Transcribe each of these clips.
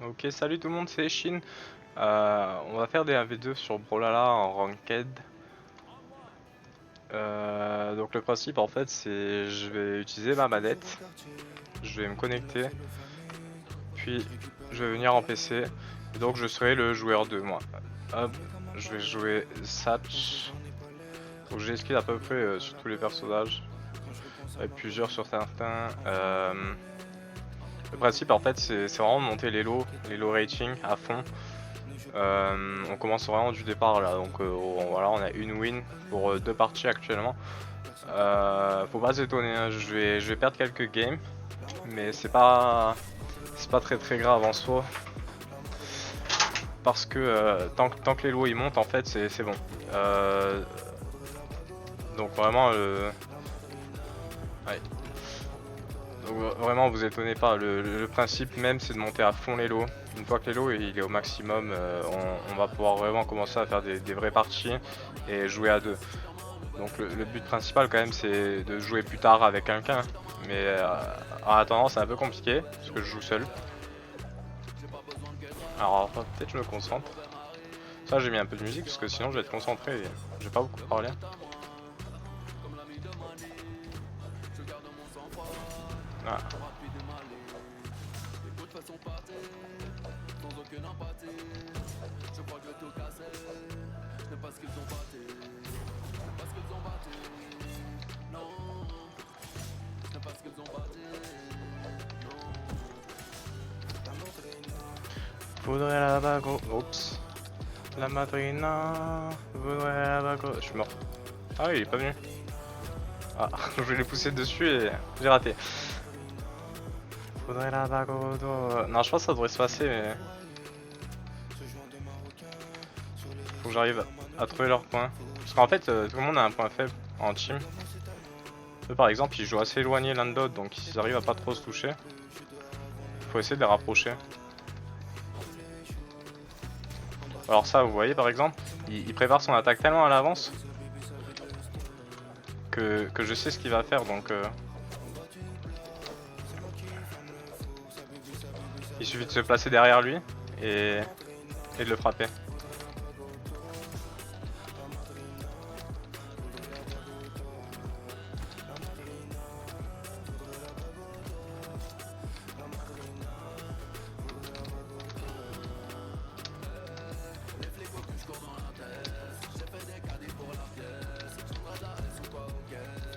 Ok, salut tout le monde, c'est Shin. On va faire des 1v2 sur Brawlhalla en Ranked. Donc le principe en fait c'est je vais utiliser ma manette, je vais me connecter, puis je vais venir en PC, et donc je serai le joueur 2 moi. Hop, je vais jouer Satch, donc j'ai skill à peu près sur tous les personnages, avec plusieurs sur certains. Le principe en fait c'est vraiment de monter les lots rating à fond. On commence vraiment du départ là, donc voilà, on a une win pour deux parties actuellement. Faut pas s'étonner, hein, je vais perdre quelques games, mais c'est pas très grave en soi, parce que tant que les lots ils montent en fait c'est bon. Donc vraiment ouais. Donc vraiment vous étonnez pas, le principe même c'est de monter à fond les lots. Une fois que les lots il est au maximum, on va pouvoir vraiment commencer à faire des vraies parties et jouer à deux. Donc le but principal quand même c'est de jouer plus tard avec quelqu'un, mais en attendant c'est un peu compliqué parce que je joue seul. Alors peut-être je me concentre. Ça j'ai mis un peu de musique parce que sinon je vais être concentré et je vais pas beaucoup parler. Ah. Voudrais la bague. Oups. La madrina. Voudrais la bague. Je suis mort. Ah oui, il est pas venu. Ah, je l'ai poussé dessus et j'ai raté. Faudrait la bague au dos. Non, je pense que ça devrait se passer, mais. Faut que j'arrive à trouver leur point. Parce qu'en fait, tout le monde a un point faible en team. Eux, par exemple, ils jouent assez éloignés l'un de l'autre, donc ils arrivent à pas trop se toucher. Faut essayer de les rapprocher. Alors ça, vous voyez par exemple, il prépare son attaque tellement à l'avance que je sais ce qu'il va faire, donc il suffit de se placer derrière lui et de le frapper.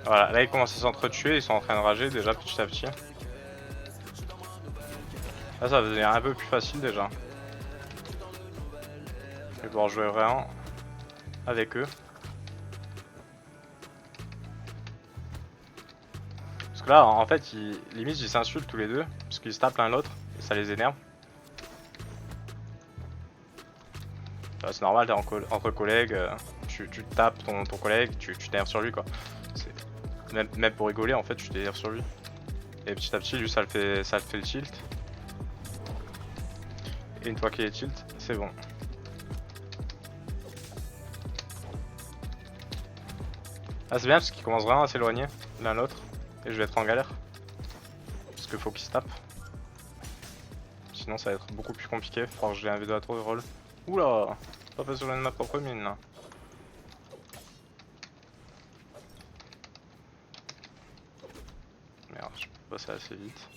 Voilà, là ils commencent à s'entretuer, ils sont en train de rager déjà petit à petit. Là ça va devenir un peu plus facile déjà. Je vais devoir jouer vraiment avec eux. Parce que là en fait limite ils s'insultent tous les deux, parce qu'ils se tapent l'un l'autre, et ça les énerve. C'est normal, t'es entre collègues, tu tapes ton collègue, tu t'énerves sur lui quoi. Même pour rigoler en fait tu t'énerves sur lui. Et petit à petit lui ça le fait le tilt. Et une fois qu'il est tilt, c'est bon. Ah c'est bien parce qu'ils commencent vraiment à s'éloigner l'un l'autre. Et je vais être en galère. Parce qu'il faut qu'ils se tapent. Sinon ça va être beaucoup plus compliqué, il va falloir que j'ai un V2 à trop de rôle. Oula, pas fait sur de ma propre mine là. Merde, je peux passer assez vite.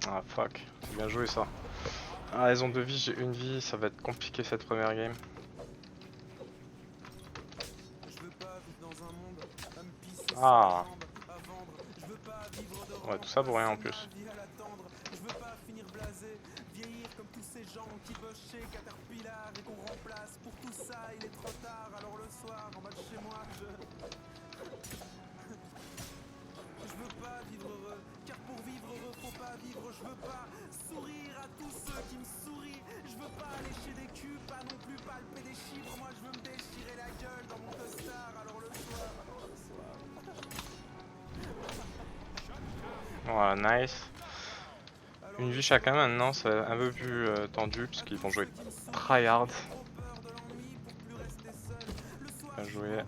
Ah fuck, c'est bien joué ça. Ah ils ont 2 vies, j'ai une vie, ça va être compliqué cette première game. Ah. Ouais, tout ça pour rien en plus. Voilà, nice. Une vie chacun maintenant, c'est un peu plus tendu parce qu'ils vont jouer tryhard. Bien joué.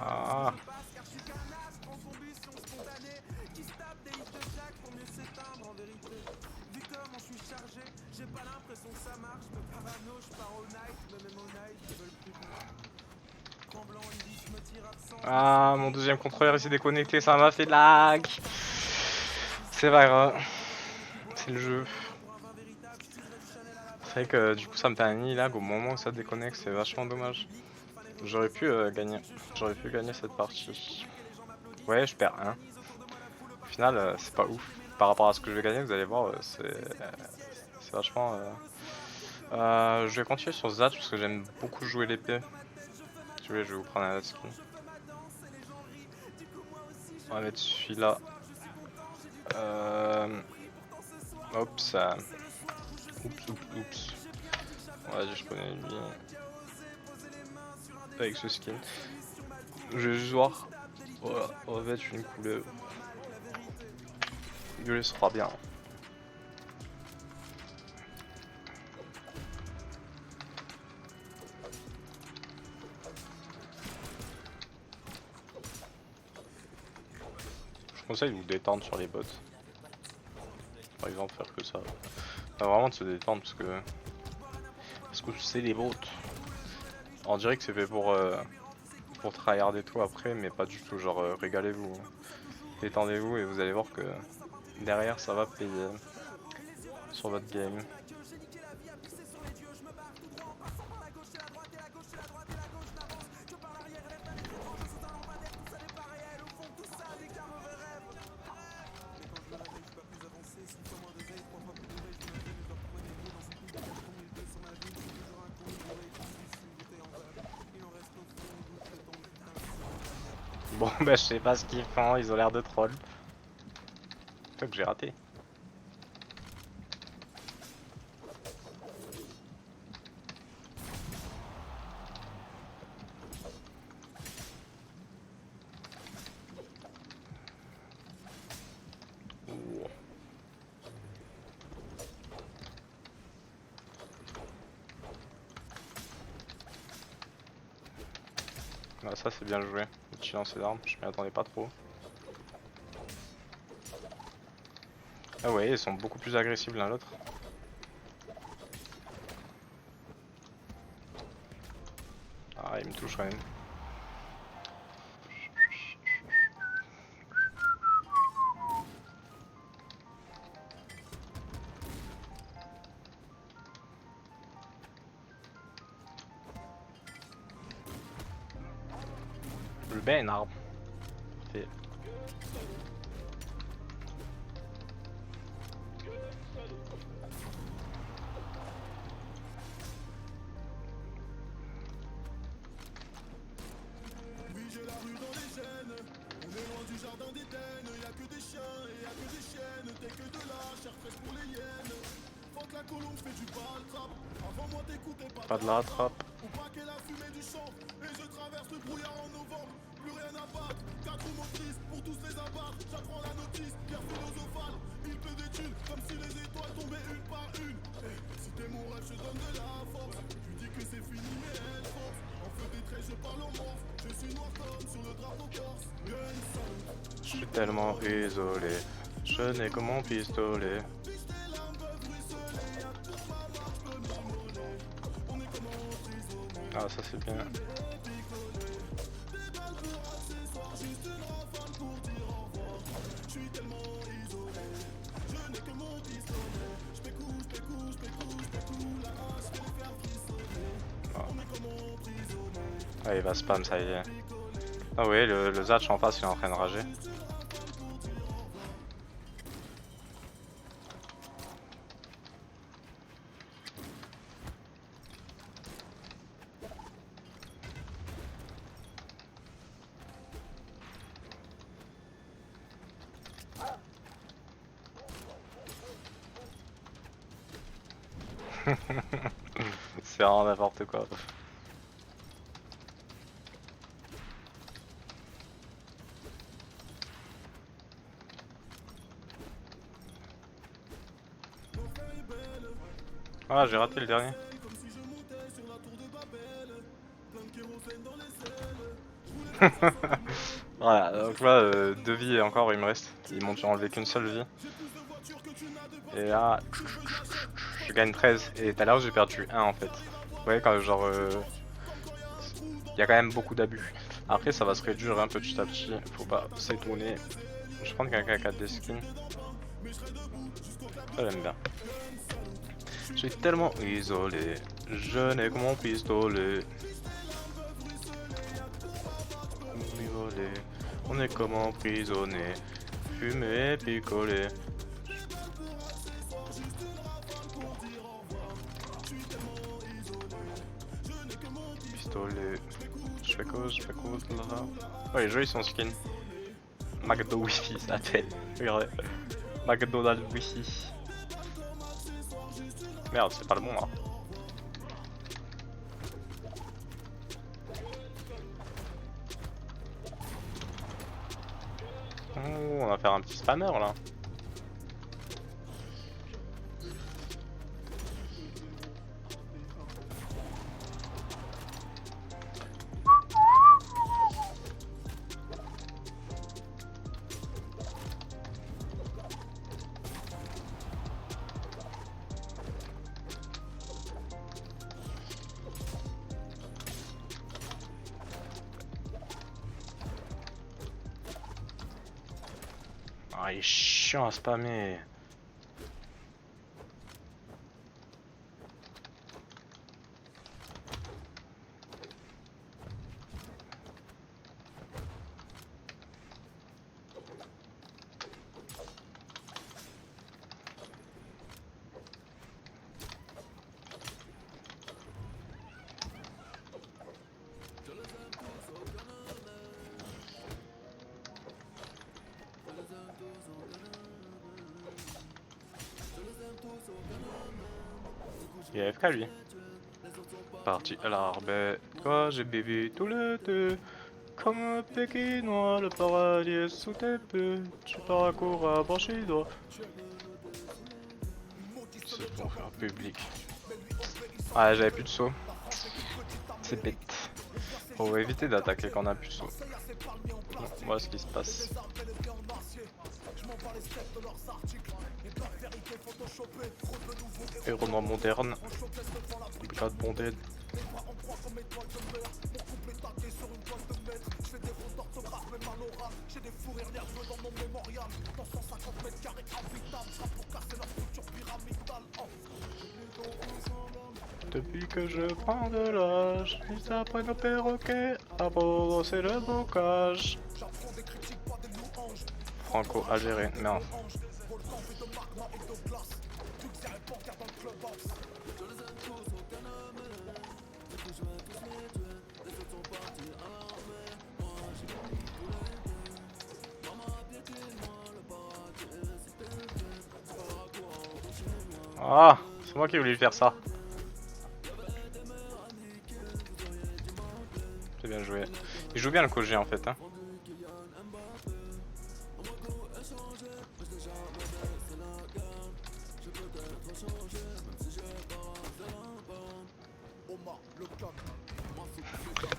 Ah. Ah, mon deuxième contrôleur il s'est déconnecté, ça m'a fait de lag. C'est pas grave, c'est le jeu. C'est vrai que du coup ça me fait un mini lag au moment où ça déconnecte, c'est vachement dommage. J'aurais pu gagner cette partie. Ouais, je perds 1. Au final, c'est pas ouf. Par rapport à ce que je vais gagner, vous allez voir, c'est vachement... je vais continuer sur Zatch parce que j'aime beaucoup jouer l'épée. Si vous voulez, je vais vous prendre un autre skin. On va mettre celui-là. Hop, ça... Oups. Vas-y, je connais lui. Avec ce skin. Je vais juste voir. Voilà, on va mettre une couleur. Violet sera bien. Je conseille de vous détendre sur les bots. Par exemple, faire que ça. Enfin, vraiment de se détendre parce que c'est les bots. On dirait que c'est fait pour tryhard et tout après, mais pas du tout. Genre, régalez-vous. Détendez-vous et vous allez voir que derrière ça va payer sur votre game. Bon bah je sais pas ce qu'ils font, ils ont l'air de troll. Toi que j'ai raté. Ah, ça c'est bien joué, le petit lancer d'armes, je m'y attendais pas trop. Ah ouais, ils sont beaucoup plus agressifs l'un l'autre. Ah il me touche quand même. Le bain arbre. Fait. Pas de la trappe. Je suis tellement isolé, je n'ai que mon pistolet. Ah ça c'est bien. Ah il va spam, ça y est. Ah oui, le Zatch en face il est en train de rager. C'est vraiment n'importe quoi. Ah, j'ai raté le dernier. Voilà, donc là, 2 vies encore, il me reste. Ils m'ont enlevé qu'une seule vie. Et là, je gagne 13. Et tout à l'heure, j'ai perdu 1 en fait. Vous voyez, quand genre. Il y a quand même beaucoup d'abus. Après, ça va se réduire un petit à petit. Faut pas s'étonner. Je vais prendre quelqu'un qui a des skins. Ça, j'aime bien. Je suis tellement isolé. Je n'ai que mon pistolet. Isolé. On est comme emprisonné. Fumé, picolé. Pistolet. Je fais quoi là. Ouais, il est joli son skin. McDo Wi-Fi, ça s'appelle. Regardez. McDonald's Wi-Fi. Merde, c'est pas le bon là. Oh, on va faire un petit spammer là. Ah, il est chiant à spammer. Il est AFK lui. Parti à l'arbre, toi j'ai bébé tous les deux. Comme un pékinois, le paradis est sous tes pieds. Tu parcours à brancher les doigts. C'est pour faire public. Ah, j'avais plus de saut. C'est bête. Faut éviter d'attaquer quand on a plus de saut. Bon, voilà ce qui se passe. Environnement moderne. Pas de bondade. Depuis que je prends de l'âge, ils apprennent au perroquet à brosser le bocage. Franco-algérien, merde. Ah, c'est moi qui voulais faire ça. C'est bien joué. Il joue bien le Koji en fait. Hein.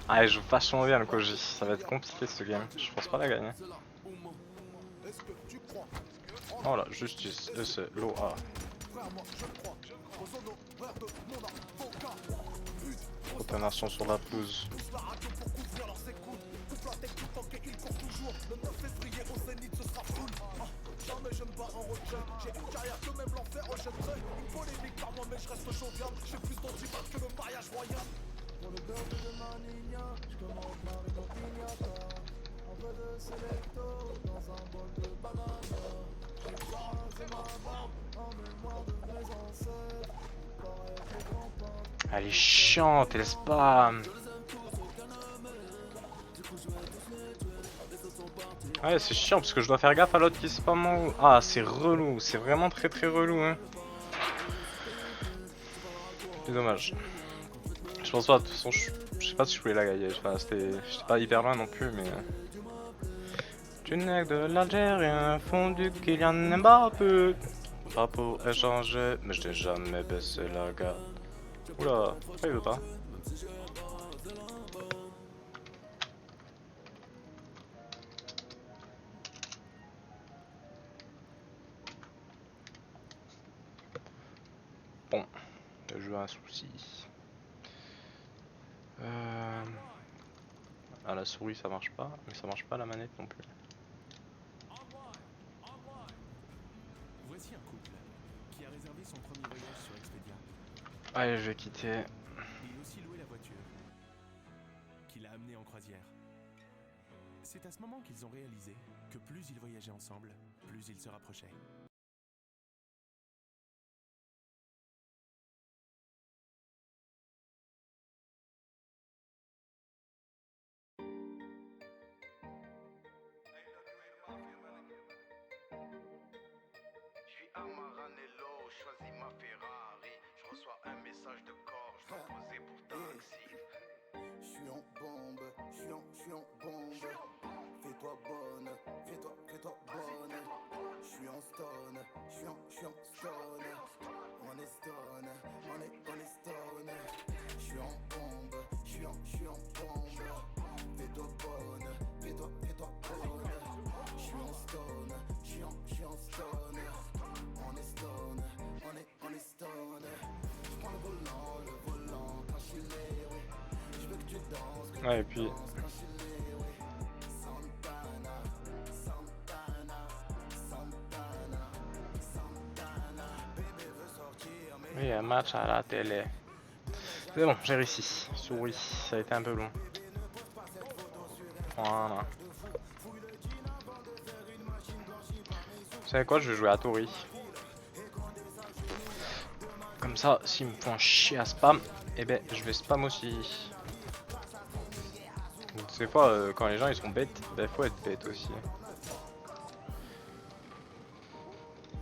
Ah, il joue vachement bien le Koji. Ça va être compliqué ce game. Je pense pas la gagner. Oh la justice, c'est l'OA. Protonation sur la pelouse. Elle est chiante, elle spam. Ouais, c'est chiant parce que je dois faire gaffe à l'autre qui spam en haut. Ah, c'est relou, c'est vraiment très relou. Hein. C'est dommage. Je pense pas, de toute façon, je sais pas si je pouvais la gagner. Enfin, j'étais pas hyper loin non plus, mais. Tu n'es que de l'Algérien, fond du Kylian Mbappé. Pas pour échanger, mais je n'ai jamais baissé la garde. Oula, pourquoi il veut pas? Bon, le jeu a un souci. À la souris ça marche pas, mais ça marche pas à la manette non plus. Voici un couple qui a réservé son premier voyage sur Expedia. Allez, je vais quitter. Et aussi loué la voiture qui l'a amené en croisière. C'est à ce moment qu'ils ont réalisé que plus ils voyageaient ensemble, plus ils se rapprochaient. À Maranello, choisis ma Ferrari. Je reçois un message de corps, je dois poser pour taxi. Je suis en bombe, je suis en bombe. Fais-toi bonne, fais-toi bonne. Je suis en stone, je suis en stone. On est stone, on est stone. Je suis en bombe, je suis en bombe. Fais-toi bonne, fais-toi bonne. Je suis en stone, je suis en stone. On est stone, on est stone. Je prends le volant quand je suis levé. Je veux que tu danses, que Ouais, et tu puis. danses quand je suis levé. Santana, Santana, Santana, Santana. Bébé veut sortir, mais Oui, un match à la télé. C'est bon, j'ai réussi. Souris, ça a été un peu long. Voilà. Vous savez quoi, je vais jouer à Tori. Comme ça, s'ils me font chier à spam, eh ben je vais spam aussi. Des fois, quand les gens ils sont bêtes, ben faut être bête aussi.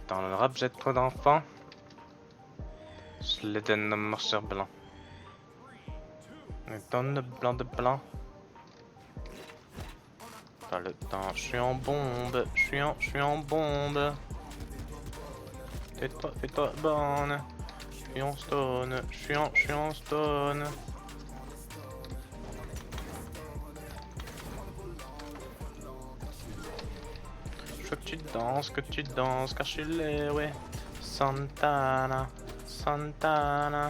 Dans le rap, jette trop d'enfants. Je les donne un marcheur blanc. Je donne le blanc de blanc. Pas le temps, je suis en bombe, je suis en bombe. Fais-toi bonne. Je suis en stone, je suis en stone. Je veux que tu danses, car je suis là, ouais. Santana, Santana.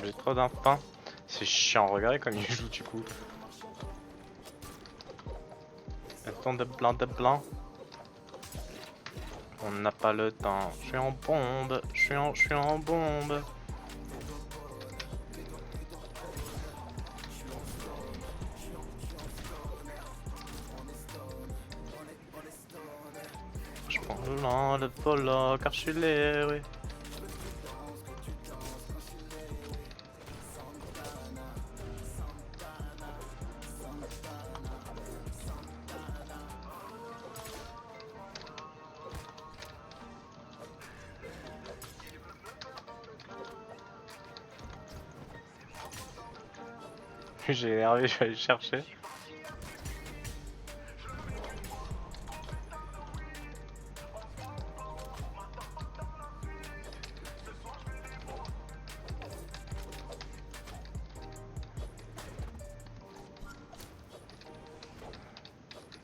J'ai trop d'enfants. C'est chiant, regardez comme il joue du coup. Attends de blanc. On n'a pas le temps. Je suis en bombe, je suis en bombe. Je prends le volant car je suis là, oui. J'ai énervé, je vais aller chercher.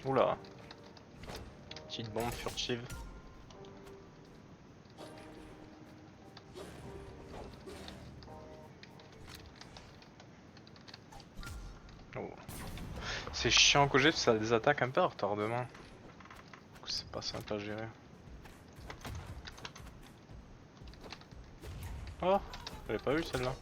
Oula. Petite bombe furtive. Oh. C'est chiant que j'ai, ça a des attaques un peu à retardement. C'est pas simple à gérer. Oh, je l'ai pas vu celle-là.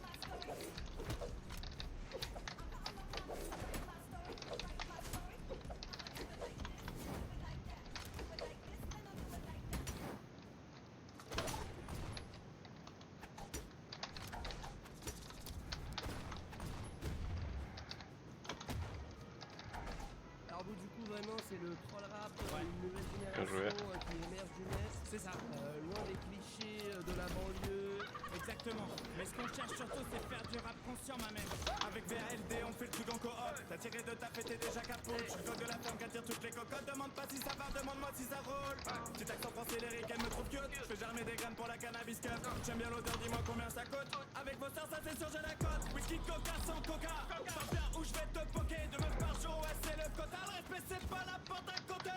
Alors vous du coup vraiment c'est le troll rap, une nouvelle Bien joué. génération qui émerge du net. C'est ça. Loin des clichés de la banlieue. Exactement. Mais ce qu'on cherche surtout, c'est faire du rap conscient, ma mère. Avec VALD, on fait le truc en coop. T'as tiré de ta fête, t'es déjà capot. Je suis le code de la forme qu'attire toutes les cocottes. Demande pas si ça va, demande-moi si ça roule. Petit accent français lyrique, elle me trouve cute. Je fais germer des graines pour la cannabis cup. J'aime bien l'odeur, dis-moi combien ça coûte. Avec vos sœurs, ça c'est sûr, j'ai la cote. Whisky, coca, sans coca. Parle bien où je vais te poker. 2 meufs par jour, ouais, c'est le quota. Le respect, c'est pas la porte à côté.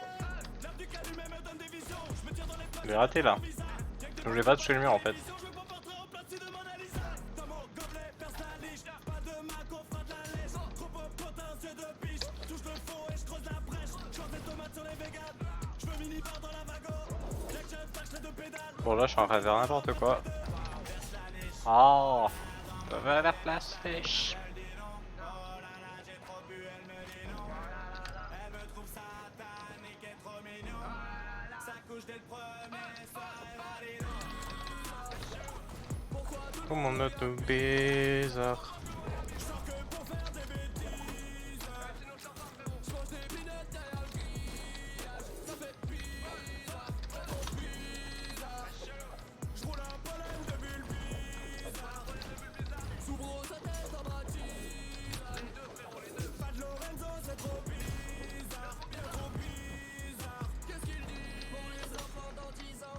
L'heure du calumet me donne des visions. Je me tire dans les poches. Je l'ai raté là. Je voulais pas toucher le mur en fait. Bon là je suis en train de faire n'importe quoi. Oh, la place sèche. Comme on a tout bizarre.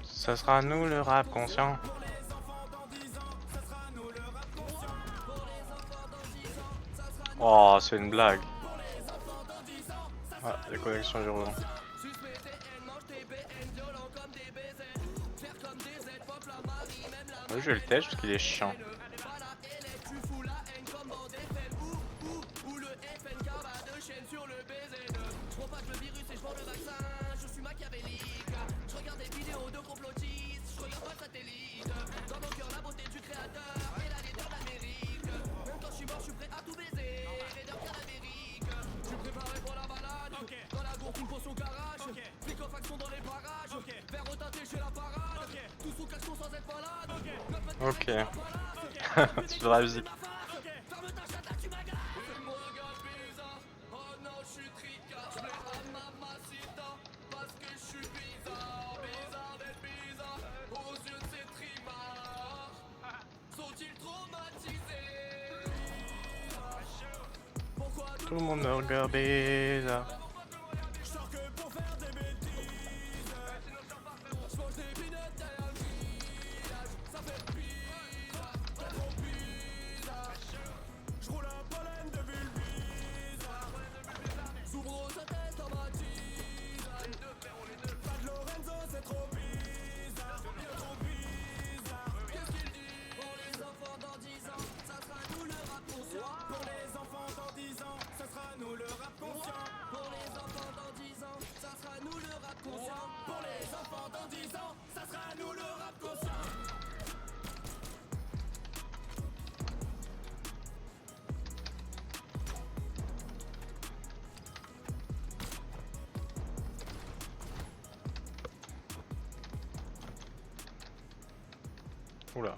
Ça sera nous le rap conscient. Oh, c'est une blague. Ah, les connexions du roulant. Je vais le test parce qu'il est chiant. Ok. C'est de la musique. Tout le monde me regarde bizarre. Oula.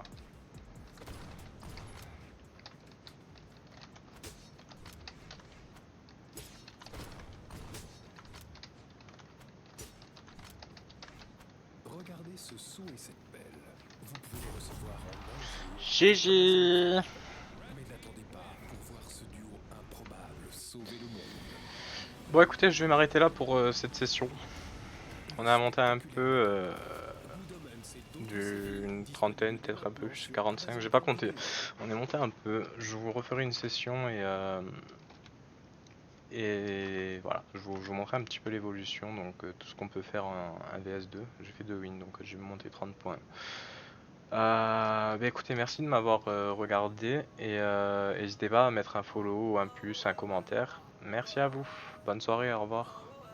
Regardez ce son et cette pelle. Vous pouvez les recevoir en GG. mais n'attendez pas pour voir ce duo improbable sauver le monde. Bon écoutez, je vais m'arrêter là pour cette session. On a monté un peu d'une trentaine, peut-être un peu plus, 45, j'ai pas compté. On est monté un peu, je vous referai une session et voilà, je vous montrerai un petit peu l'évolution, donc tout ce qu'on peut faire en 1vs2. J'ai fait 2 wins, donc j'ai monté 30 points. Bah écoutez, merci de m'avoir regardé et n'hésitez pas à mettre un follow, un plus, un commentaire. Merci à vous, bonne soirée, au revoir.